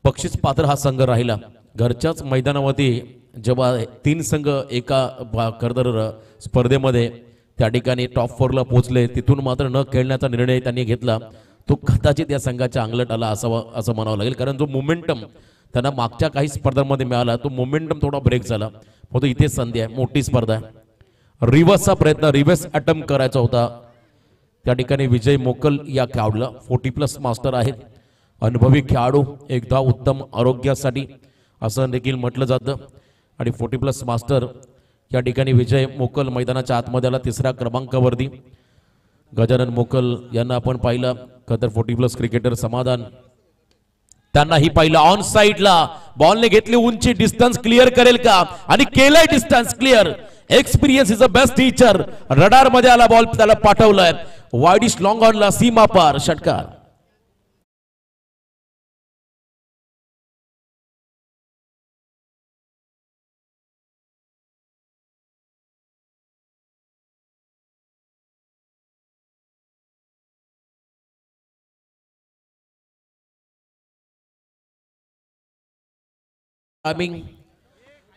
बक्षीस पात्र हा संघ राहिला. घरच्याच मैदानावरती जेव्हा 3 संघ एका खरतर स्पर्धेमध्ये त्या ठिकाणी टॉप 4ला पोहोचले, तिथून मात्र न खेळण्याचा निर्णय त्यांनी घेतला. तो कदाचित या संघाच्या अंगलट आला असावा असं म्हणावं लागेल, कारण जो मोमेंटम त्यांना मागच्या काही स्पर्धांमध्ये मिळाला तो मोमेंटम थोडा ब्रेक झाला. परंतु इथे संधी आहे, मोठी स्पर्धा आहे. रिव्हर्सचा प्रयत्न, रिव्हर्स अटेम्प्ट करायचा होता. त्या ठिकाणी विजय मोकल या खेळाडूला 40+ मास्टर आहेत, अनुभवी खेळाडू, एकदा उत्तम आरोग्यासाठी असं देखील म्हटलं जातं. आणि 40+ मास्टर या ठिकाणी विजय मोकल मैदानाच्या आतमध्ये आला तिसऱ्या क्रमांकावरती. गजानन मोकल यांना आपण पाहिलं, खतर 40+ क्रिकेटर समाधान त्यांनाही पाहिलं. ऑन साइडला बॉलने घेतली उंची, डिस्टन्स क्लिअर करेल का, आणि केलंय distance clear. Experience is a best teacher. Radar मध्ये आला बॉल, त्याला पाठवलाय वाईडिश लॉंग ऑनला, सीमा पार षटकार.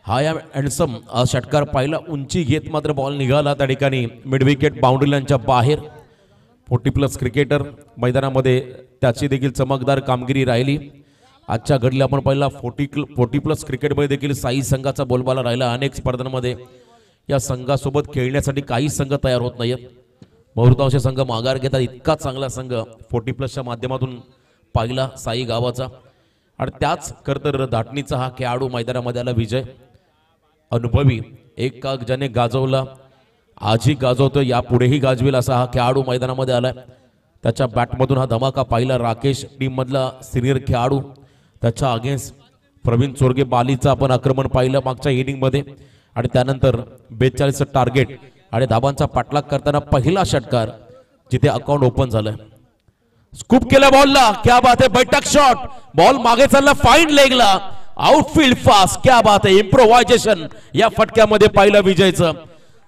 हाय हँडसम षटकार पाहिला, उंची घेत मात्र बॉल निघाला त्या ठिकाणी मिड विकेट बाउंड्री लाईनच्या बाहेर. 40+ क्रिकेटर मैदानामध्ये त्याची देखील चमकदार कामगिरी राहिली. आजच्या घडीला आपण पाहिला 40+ क्रिकेटमध्ये देखील साई संघाचा बोलबाला राहिला. अनेक स्पर्धांमध्ये या संघासोबत खेळण्यासाठी काही संघ तयार होत नाहीत, बहुतांश संघ माघार घेतात. इतका चांगला संघ 40+च्या माध्यमातून पाहिला साई गावाचा. आणि त्याच करतर दाटणीचा हा खेळाडू मैदानामध्ये आला विजय, अनुभवी, एक काक ज्याने गाजवला आजही गाजवतो, यापुढेही गाजवेल असा हा खेळाडू मैदानामध्ये आलाय. त्याच्या बॅटमधून हा धमाका पाहिला. राकेश टीम मधला सिनियर खेळाडू, त्याच्या अगेन्स्ट प्रवीण चोरगे बालीचं आपण आक्रमण पाहिलं मागच्या इनिंगमध्ये. आणि त्यानंतर 42 टार्गेट आणि धाबांचा पाठलाग करताना पहिला षटकार जिथे अकाउंट ओपन झालं. स्कूप केला बॉलला, क्या बात है, बैठक शॉट, बॉल मागे चालला फाईन लेगला, आउटफील्ड फास्ट, क्या बात है, इम्प्रोव्हायझेशन या फटक्यामध्ये पाहिलं विजयचं.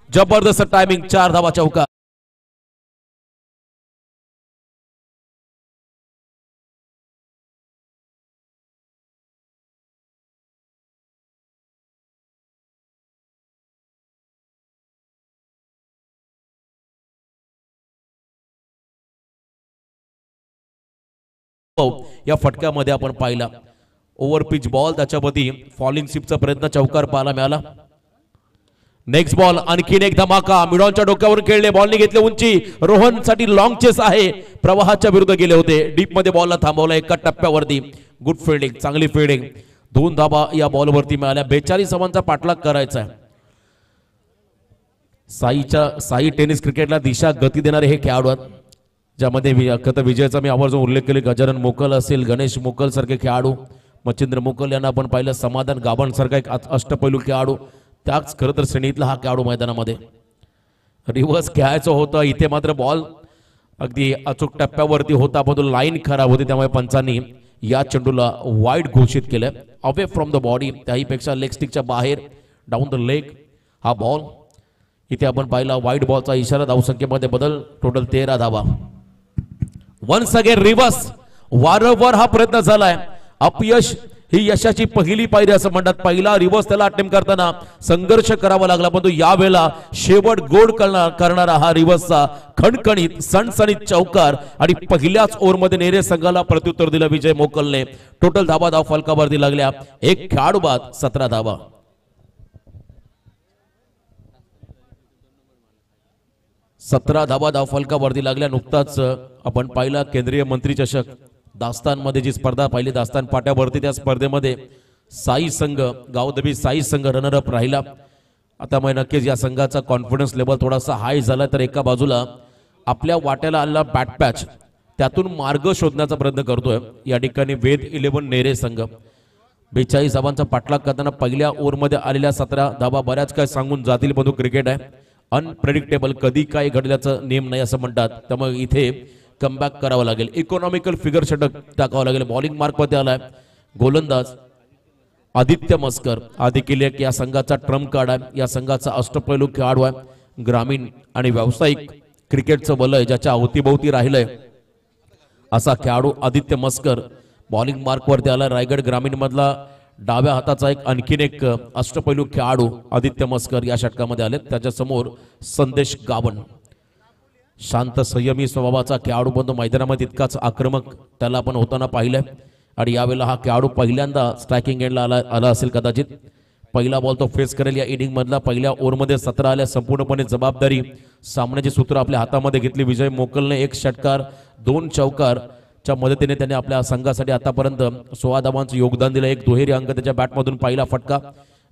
जबरदस्त टायमिंग, 4 धावा चौका. या फटक्यामध्ये आपण पाहिला ओव्हर पिच बॉल, त्याच्यामध्ये फॉलिंग सिपचा प्रयत्न, चौकार पाहायला मिळाला. नेक्स्ट बॉल, आणखीन एक धमाका, मिडॉनच्या डोक्यावरून खेळले, बॉलने घेतले उंची, रोहन साठी लॉंग चेस आहे, प्रवाहाच्या विरुद्ध गेले होते, डीप मध्ये बॉलला थांबवला एका टप्प्यावरती. गुड फिल्डिंग, चांगली फिल्डिंग, 2 धाबा या बॉलवरती मिळाल्या. 42 धावांचा पाठलाग करायचा आहे. साई टेनिस क्रिकेटला दिशा गती देणारे हे खेळाडू आहेत. ज्यामध्ये विजयाचा मी आवर्जून उल्लेख केले. गजानन मोकल असेल, गणेश मोकल सारखे खेळाडू, मच्छिंद्र मोकल यांना आपण पाहिलं, समाधान गाभण सारखा एक अष्टपैलू खेळाडू, त्याच खरं तर श्रेणीतला हा खेळाडू मैदानामध्ये. रिव्हर्स खेळायचं होतं, इथे मात्र बॉल अगदी अचूक टप्प्यावरती होता, परंतु लाईन खराब होती, त्यामुळे पंचांनी या चेंडूला वाईड घोषित केलं. अवे फ्रॉम द बॉडी, त्याहीपेक्षा लेग स्टिकच्या बाहेर, डाऊन द लेग हा बॉल. इथे आपण पाहिला वाईड बॉलचा इशारा. धावसंख्येमध्ये बदल, टोटल 13 धावा. वन्स अगेन रिव्हर्स, वारंवार हा प्रयत्न झालाय. अपयश ही यशाची पहिली पायरी असं म्हणतात. पहिला रिव्हर्स त्याला अटेम्प्ट करताना संघर्ष करावा लागला, परंतु यावेळेला शेवट गोड करणारा हा रिव्हर्सचा खणखणीत सणसणीत चौकार आणि पहिल्याच ओव्हरमध्ये नेरे संघाला प्रत्युत्तर दिलं विजय मोकलने. टोटल धावा धाव फलकावरती लागल्या. एक खेळाडू बाद 17 धावा. सतरा धावा धाव फलकावरती लागल्या. नुकताच आपण पाहिला केंद्रीय मंत्री चषक दास्तानमध्ये जी स्पर्धा पाहिली, दास्तान पाट्यावरती, त्या स्पर्धेमध्ये साई संघ, गावदबी साई संघ रनरअप राहिला. आता मग नक्कीच या संघाचा कॉन्फिडन्स लेवल थोडासा हाय झाला. तर एका बाजूला आपल्या वाट्याला आलेला बॅट पॅच, त्यातून मार्ग शोधण्याचा प्रयत्न करतोय या ठिकाणी वेद 11 नेरे संघ. 42 धावांचा पाठलाग करताना पहिल्या ओव्हरमध्ये आलेल्या 17 धावा बऱ्याच काय सांगून जातील, परंतु क्रिकेट आहे, अनप्रेडिक्टेबल, कधी काय घडल्याचं नेम नाही असं म्हणतात. त्यामुळे इथे कमबॅक करावं लागेल. इकॉनॉमिकल फिगर षटक टाकावं लागेल. बॉलिंग मार्कमध्ये आलाय गोलंदाज आदित्य मस्कर. आदिकिलेक या संघाचा ट्रम्प कार्ड आहे, या संघाचा अष्टपैलू खेळाडू आहे. ग्रामीण आणि व्यावसायिक क्रिकेटचं वलय ज्याच्या अवतीभोवती राहिलंय असा खेळाडू आदित्य मस्कर बॉलिंग मार्कवरती आला. रायगड ग्रामीण मधला डाव्या हाताचा आणखीन एक अष्टपैलू खेळाडू आदित्य मस्कर या षटकामध्ये आले. त्याच्या समोर संदेश गावण, शांत संयमी स्वभावाचा खेळाडू, बंधू मैदानामध्ये तितकाच आक्रमक त्याला आपण होताना पाहिलंय. आणि यावेळेला हा खेळाडू पहिल्यांदा स्ट्रायकिंग एंडला आला असेल कदाचित. पहिला बॉल तो फेस करेल या इनिंग मधला. पहिल्या ओव्हरमध्ये 17 आल्या. संपूर्णपणे जबाबदारी सामन्याची सूत्र आपल्या हातामध्ये घेतली विजय मोकलने. 1 षटकार 2 चौकारच्या मदतीने त्याने आपल्या संघासाठी आतापर्यंत 16 धावांचं योगदान दिलं. 1 दुहेरी अंक त्याच्या बॅटमधून पहिला फटका.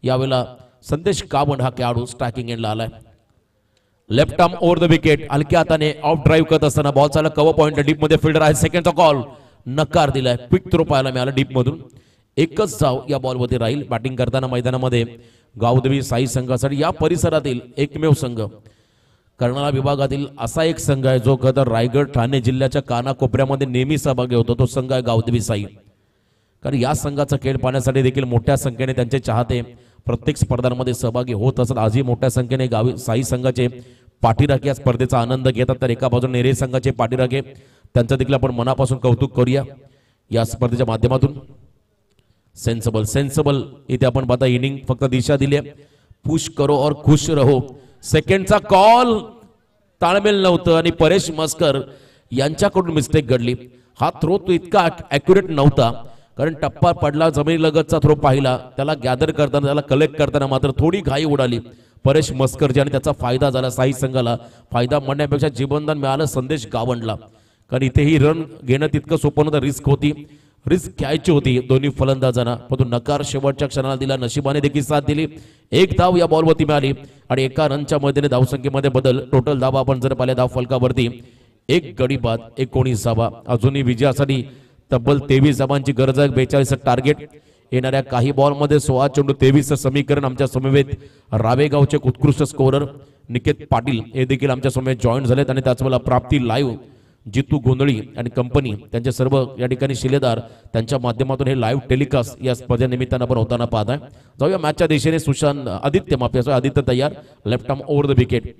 यावेळेला संदेश गावण हा खेळाडू स्ट्रायकिंग एंडला आलाय. Left arm over the wicket, हलक्या हाताने ऑफ ड्राईव्ह करत असताना बॉल चालला कव्हर पॉइंट, डीप मध्ये फिल्डर आहे. सेकंडचा कॉल नकार दिलाय. क्विक थ्रो पाहायला मिळाला डीप मधून. 1च धाव या बॉलवरती राहील. बॅटिंग करताना मैदानामध्ये गावदेवी साई संघासाठी या परिसरातील एकमेव संघ, कर्नाळा विभागातील असा एक संघ आहे जो खरं रायगड ठाणे जिल्ह्याच्या कानाकोपऱ्यामध्ये नेहमी सहभागी होतो. तो संघ आहे गावदेवी साई. कारण या संघाचा खेळ पाहण्यासाठी देखील मोठ्या संख्येने त्यांचे चाहते प्रत्येक स्पर्धांमध्ये सहभागी होत असतात. आजही मोठ्या संख्येने साई संघाचे पाठीराखे या स्पर्धेचा आनंद घेतात. तर एका बाजूने नेरे संघाचे पाठीराखे, त्यांचं देखील आपण मनापासून कौतुक करूया या स्पर्धेच्या माध्यमातून. सेन्सिबल इथे आपण पाहता इनिंग फक्त दिशा दिली आहे. पुश करो और खुश रहो. सेकंडचा कॉल ताळमेल नव्हतं आणि परेश मस्कर यांच्याकडून मिस्टेक घडली. हा थ्रो तो इतका ॲक्युरेट नव्हता, कारण टप्पा पडला, जमिनीलगतचा थ्रो पाहिला, त्याला गॅदर करताना, त्याला कलेक्ट करताना मात्र थोडी घाई उडाली परेश मस्करची आणि त्याचा फायदा झाला साई संघाला. फायदा म्हणण्यापेक्षा जीवनदान मिळालं संदेश गावणला. कारण इथेही रन घेणं तितकं सोपं नव्हतं, रिस्क होती, रिस्क घ्यायची होती दोन्ही फलंदाजांना, परंतु नकार शेवटच्या क्षणाला दिला. नशिबाने देखील साथ दिली. 1 धाव या बॉलवरती मिळाली आणि एका रनच्या मदतीने धावसंख्येमध्ये बदल. टोटल धावा आपण जर पाहिल्या धाव फलकावरती 1 गडी बाद 19 धावा. अजूनही विजयासाठी तब्बल 23 धावांची गरज आहे. 42 टार्गेट. येणाऱ्या काही बॉलमध्ये 16 चेंडू 23 समीकरण. आमच्या समवेत रावेगावचे उत्कृष्ट स्कोरर निकेत पाटील हे देखील आमच्या समवेत जॉईन झालेत आणि त्याचवेळेला प्राप्ती लाईव्ह, जितू गोंधळी आणि कंपनी त्यांचे सर्व या ठिकाणी शिलेदार, त्यांच्या माध्यमातून हे लाईव्ह टेलिकास्ट या स्पर्धेनिमित्तानं आपण होताना पाहत आहे. जाऊया मॅचच्या दिशेने. आदित्य तयार. Left arm over the wicket.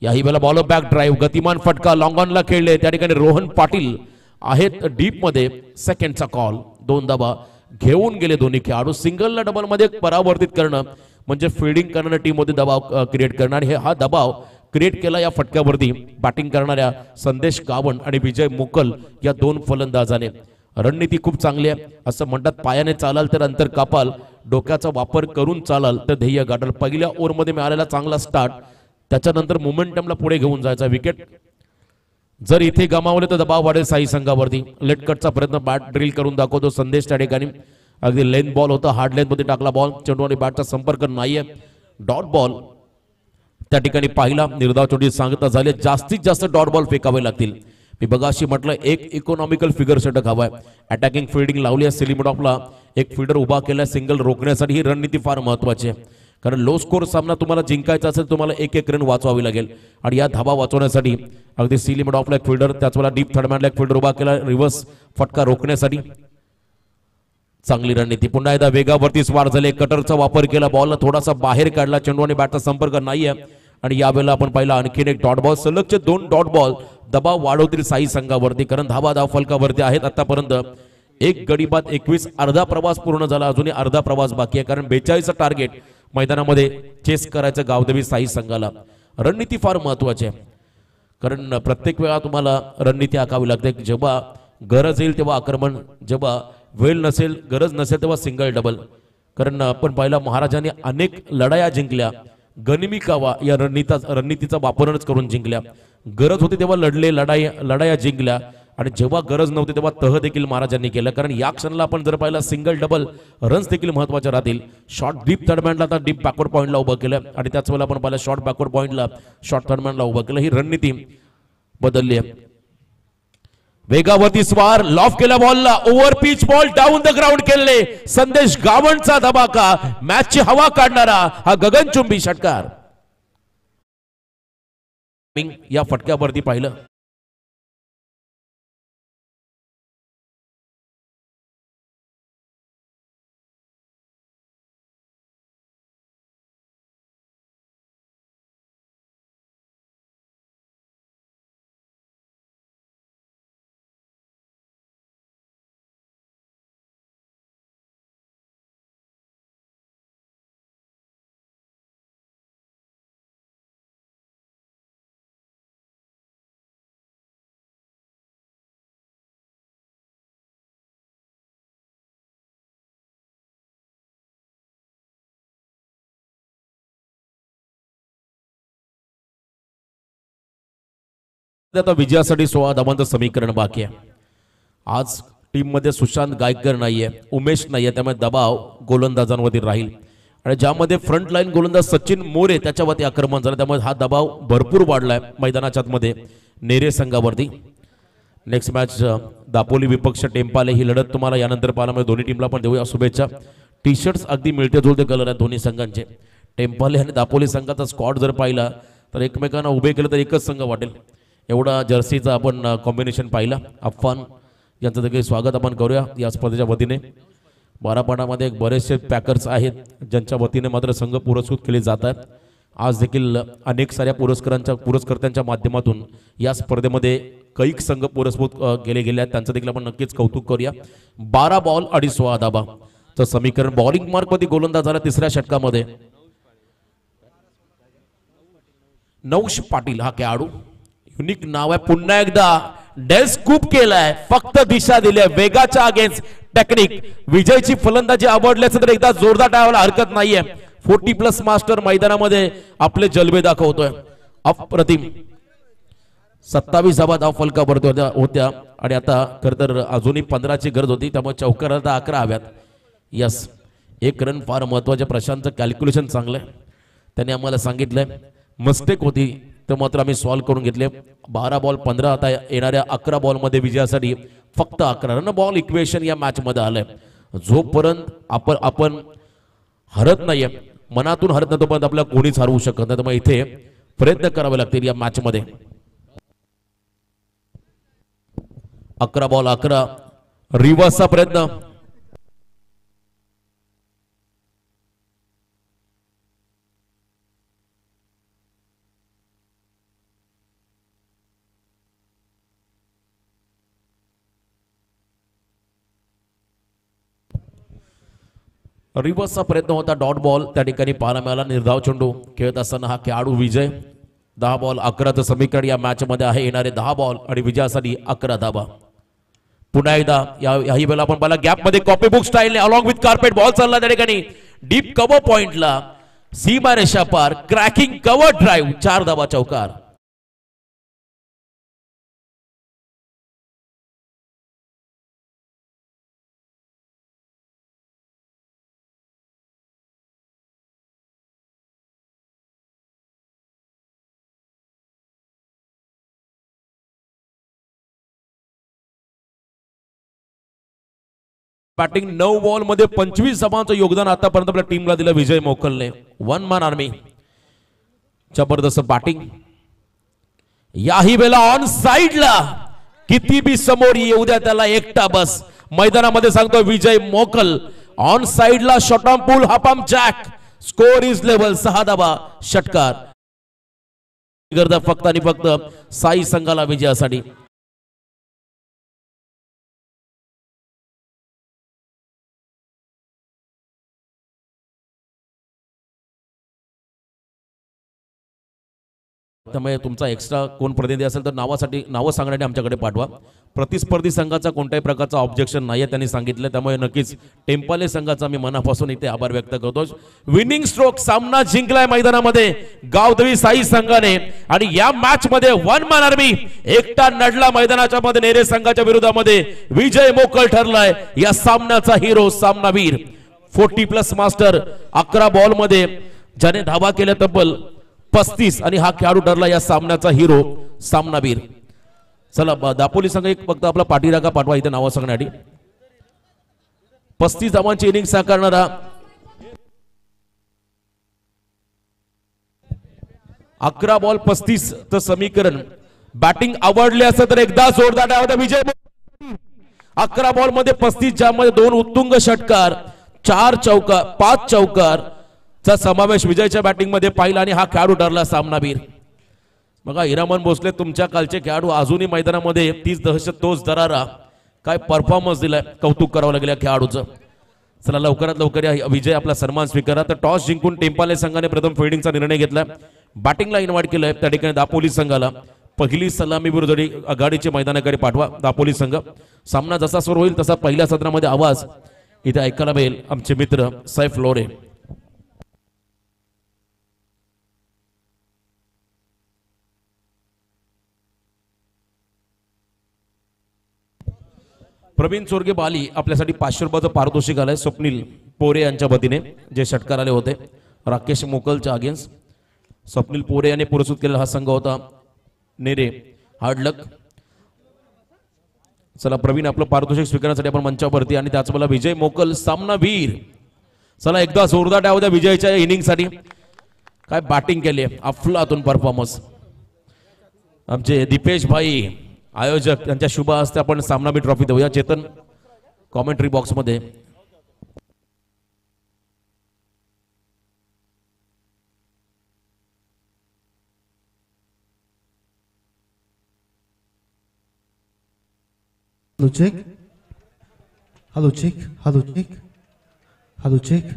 याही वेळेला बॉल बॅक ड्राईव्ह, गतिमान फटका, लॉंग ऑनला खेळले. त्या ठिकाणी रोहन पाटील आहेत डीप मध्ये. सेकंडचा कॉल. 2 धावा घेऊन गेले दोन्ही खेळाडू. सिंगलला डबल मध्ये परावर्तित करणं म्हणजे फिल्डिंग करणाऱ्या टीम मध्ये दबाव क्रिएट करणार. हा दबाव क्रिएट केला या फटक्यावरती बॅटिंग करणाऱ्या संदेश गावण आणि विजय मोकल या 2 फलंदाजाने. रणनीती खूप चांगली आहे. असं म्हणतात, पायाने चालाल तर अंतर कापाल, डोक्याचा वापर करून चालाल तर ध्येय गाठाल. पहिल्या ओव्हरमध्ये मिळालेला चांगला स्टार्ट, त्याच्यानंतर मोमेंटमला पुढे घेऊन जायचा. विकेट जर इथे गमावले तर दबाव वाढेल साई संघावरती. लेटकटचा प्रयत्न बॅट ड्रिल करून दाखवतो संदेश. त्या ठिकाणी अगदी लेंथ बॉल होता, हार्ड लेंथ मध्ये टाकला बॉल. चेंडू आणि बॅटचा संपर्क नाहीये. डॉट बॉल त्या ठिकाणी पाहिला. निर्धाव चोटी सांगता झाले. जास्तीत जास्त डॉट बॉल फेकावे लागतील. मी बघाशी म्हटलं एक इकॉनॉमिकल फिगर षटक हवाय. अटॅकिंग फिल्डिंग लावली आहे सिलीमॉडॉफला, एक फिल्डर उभा केला सिंगल रोखण्यासाठी. ही रणनीती फार महत्वाची आहे, कारण लो स्कोर सामना तुम्हाला जिंकायचा असेल तुम्हाला एक एक रन वाचवावी लागेल. आणि या धाबा वाचवण्यासाठी अगदी सिलीमॉडॉफला एक फिल्डर, त्याच वेळेला डीप थर्डमॅनला एक फिल्डर उभा केला रिव्हर्स फटका रोखण्यासाठी. चांगली रणनीती. पुन्हा एकदा वेगावरती स्वार झाले, कटरचा वापर केला, बॉलला थोडासा बाहेर काढला, चेंडू आणि बॅटचा संपर्क नाहीये. आणि यावेळेला आपण पाहिला आणखीन एक डॉट बॉल, सलगचे 2 डॉट बॉल दबाव वाढवतील साई संघावरती, कारण धाबा धाव फलकावरती आहेत. आतापर्यंत एक गडी बाद 21, अर्धा प्रवास पूर्ण झाला, अजूनही अर्धा प्रवास बाकी आहे, कारण 42चं टार्गेट मैदानामध्ये चेस करायचं गावदेवी साई संघाला. रणनीती फार महत्वाची आहे, कारण प्रत्येक वेळा तुम्हाला रणनीती आखावी लागते. जेव्हा गरज येईल तेव्हा आक्रमण, जेव्हा वेळ नसेल गरज नसेल तेव्हा सिंगल डबल. कारण आपण पाहिला महाराजांनी अनेक लढाया जिंकल्या, गनिमी कावा या रणनीतीचा वापरच करून जिंकल्या. गरज होती तेव्हा लढले, लढाया जिंकल्या, आणि जेव्हा गरज नव्हती तेव्हा तह देखील महाराजांनी केलं. कारण या क्षणाला आपण जर पाहिलं सिंगल डबल रन्स देखील महत्वाचे राहतील. शॉर्ट डीप थर्डमॅनला आता डीप बॅकवर्ड पॉईंटला उभं केलं, आणि त्याच वेळेला आपण पाहिलं शॉर्ट बॅकवर्ड पॉईंटला शॉर्ट थर्डमॅनला उभं केलं. ही रणनीती बदलली आहे. वेगावरती स्वार लॉफ केला बॉलला, over pitch ball down the ground केले. संदेश गावणचा धमाका, मॅचची हवा काढणारा हा गगनचुंबी षटकार. या फटक्यावरती पाहिलं आता विजयासाठी 16 धावांचं समीकरण बाकी आहे. आज टीम मध्ये सुशांत गायकर नाहीये, उमेश नाहीये, त्यामुळे दबाव गोलंदाजांवरती राहील. आणि ज्यामध्ये फ्रंट लाईन गोलंदाज सचिन मोरे त्याच्यावरती आक्रमण झालं, त्यामुळे हा दबाव भरपूर वाढलाय मैदानाच्या आतमध्ये नेरे संघावरती. नेक्स्ट मॅच दापोली विपक्ष टेम्पाले, ही लढत तुम्हाला यानंतर पाहायला मिळेल. दोन्ही टीमला पण देऊया शुभेच्छा. टी शर्ट्स अगदी मिळते जुळते कलर आहेत दोन्ही संघांचे. टेम्पाले आणि दापोली संघाचा स्क्वॉड जर पाहिला तर एकमेकांना उभे केलं तर एकच संघ वाटेल, एवढा जर्सीचा आपण कॉम्बिनेशन पाहिला. अफान यांचं देखील स्वागत आपण करूया या स्पर्धेच्या वतीने. बारापाडामध्ये बरेचसे पॅकर्स आहेत ज्यांच्या वतीने मात्र संघ पुरस्कृत केले जात आहेत. आज देखील अनेक साऱ्या पुरस्कर्त्यांच्या माध्यमातून या स्पर्धेमध्ये कैक संघ पुरस्कृत केले गेले आहेत, त्यांचं देखील आपण नक्कीच कौतुक करूया. 12 बॉल आणि 16 धाबाचं समीकरण. बॉलिंग मार्कमध्ये गोलंदाज झाला तिसऱ्या षटकामध्ये नौश पाटील हा खेळाडू. युनिक नाव आहे. पुन्हा एकदा डेल स्कूप केलाय, फक्त दिशा दिली आहे वेगाच्या अगेन्स्ट टेक्निक. विजयची फलंदाजी आवडल्याचं तर एकदा जोरदार टाळायला हरकत नाहीये. 40+ मास्टर मैदानामध्ये आपले जलवे दाखवतोय. अप्रतिम 27 धावा धाव फलकावरती होत्या आणि आता खर तर अजूनही 15ची गरज होती, त्यामुळे चौकारात 11 हव्यात. यस, 1 रन फार महत्वाचे. प्रशांतचं कॅल्क्युलेशन चांगलंय, त्याने आम्हाला सांगितलंय. मिस्टेक होती तर मात्र आम्ही सॉल्व्ह करून घेतले. 12 बॉल 15, आता येणाऱ्या 11 बॉलमध्ये विजयासाठी फक्त 11 रन. बॉल इक्वेशन या मॅच मध्ये आलंय. जोपर्यंत आपण हरत नाहीये, मनातून हरत नाही, तोपर्यंत आपल्याला कोणीच हरवू शकत नाही. त्यामुळे इथे प्रयत्न करावे लागतील या मॅच मध्ये. 11 बॉल 11, रिव्हर्सचा प्रयत्न. रिव्हर्सचा प्रयत्न होता, डॉट बॉल त्या ठिकाणी पाहायला मिळाला. निर्धाव चेंडू खेळत असताना हा खेळाडू विजय. 10 बॉल 11चं समीकरण या मॅच मध्ये आहे. येणारे 10 बॉल आणि विजयासाठी 11 धाबा. पुन्हा एकदा याही वेळेला आपण पाहिला गॅप मध्ये कॉपी बुक स्टाईलने अलॉंग विथ कार्पेट बॉल चालला त्या ठिकाणी डीप कव्हर पॉइंटला, सीमा रेषा पार, क्रॅकिंग कव्हर ड्राईव्ह, 4 धाबा चौकार. बॅटिंग 9 बॉल मध्ये 25 धावांचं योगदान आतापर्यंत आपल्या टीमला दिलं विजय मोकलने. One man army. जबरदस्त बॅटिंग. याही वेळेला ऑन साइडला किती बी समोर येऊ द्या त्याला एकटा बस. मैदानामध्ये सांगतो विजय मोकल. ऑन साइडला shot on pool half jack. Score is level. 6 धावा षटकार. गरजा फक्त आणि फक्त साई संघाला विजयासाठी. त्यामुळे तुमचा एक्स्ट्रा कोण प्रतिनिधी असेल तर नावं सांगण्यासाठी आमच्याकडे पाठवा. प्रतिस्पर्धी संघाचा कोणत्याही प्रकारचा ऑब्जेक्शन नाही त्यांनी सांगितलं. त्यामुळे नक्कीच टेम्पाले संघाचा मी मनापासून इथे आभार व्यक्त करतो. विनिंग स्ट्रोक सामना जिंकलाय मैदानामध्ये गावदेवी साई संघाने. आणि या मॅच मध्ये वन मॅन आर्मी एकटा नडला मैदानाच्या मध्ये नेरे संघाच्या विरोधामध्ये. विजय मोकल ठरलाय या सामन्याचा हिरो सामनावीर. 40+ मास्टर. 11 बॉल मध्ये ज्याने धावा केल्या तब्बल 35 आणि हा खेळाडू ठरला या सामन्याचा हिरो सामनावीर. चला दापोली संघ एक फक्त आपला पाठीराखा पाठवा इथे नाव सांगण्यासाठी. 35 धावांची इनिंग साकारणारा 11 बॉल 35 चं समीकरण. बॅटिंग आवडले असं तर एकदा जोरदार डाव विजय. 11 बॉल मध्ये 35 ज्यामध्ये 2 उत्तुंग षटकार 4 चौकार 5 चौकार चा समावेश विजयच्या बॅटिंग मध्ये पाहिला. आणि हा खेळाडू ठरला सामनावीर. बघा हिरामन भोसले तुमच्या कालचे खेळाडू अजूनही मैदानामध्ये. तीच दहशत तोच दरारा. काय परफॉर्मन्स दिलाय. कौतुक करावं लागेल या खेळाडूचं. चला लवकरात लवकर या विजय आपला सन्मान स्वीकारा. तर टॉस जिंकून टेम्पाले संघाने प्रथम फिल्डिंगचा निर्णय घेतला. बॅटिंगला इन्व्हाइट केलंय त्या ठिकाणी दापोली संघाला. पहिली सलामी विरुद्ध आघाडीचे मैदानाकडे पाठवा दापोली संघ. सामना जसा सुरू होईल तसा पहिल्या सत्रामध्ये आवाज इथे ऐकायला मिळेल. आमचे मित्र सैफ लोरे. प्रवीण चोरगे बाली आपल्यासाठी 500 रुपयाचं पारितोषिक आलंय स्वप्नील पोरे यांच्या वतीने जे षटकार आले होते राकेश मोकलच्या अगेन्स्ट. स्वप्नील पोरे यांनी पुरस्कृत केलेला हा संघ होता नेरे. हार्ड लक. चला प्रवीण आपलं पारितोषिक स्वीकारण्यासाठी आपण मंचावरती. आणि त्याच मला विजय मोकल सामनावीर. चला एकदा जोरदार डाव द्या विजयच्या इनिंग साठी. काय बॅटिंग केली अफलातून परफॉर्मन्स. आमचे दीपेश भाई आयोजक यांच्या शुभ हस्ते आपण सामनावीर ट्रॉफी देऊया. चेतन कॉमेंट्री बॉक्स मध्ये. Hello check. Hello check. Hello check. Hello check.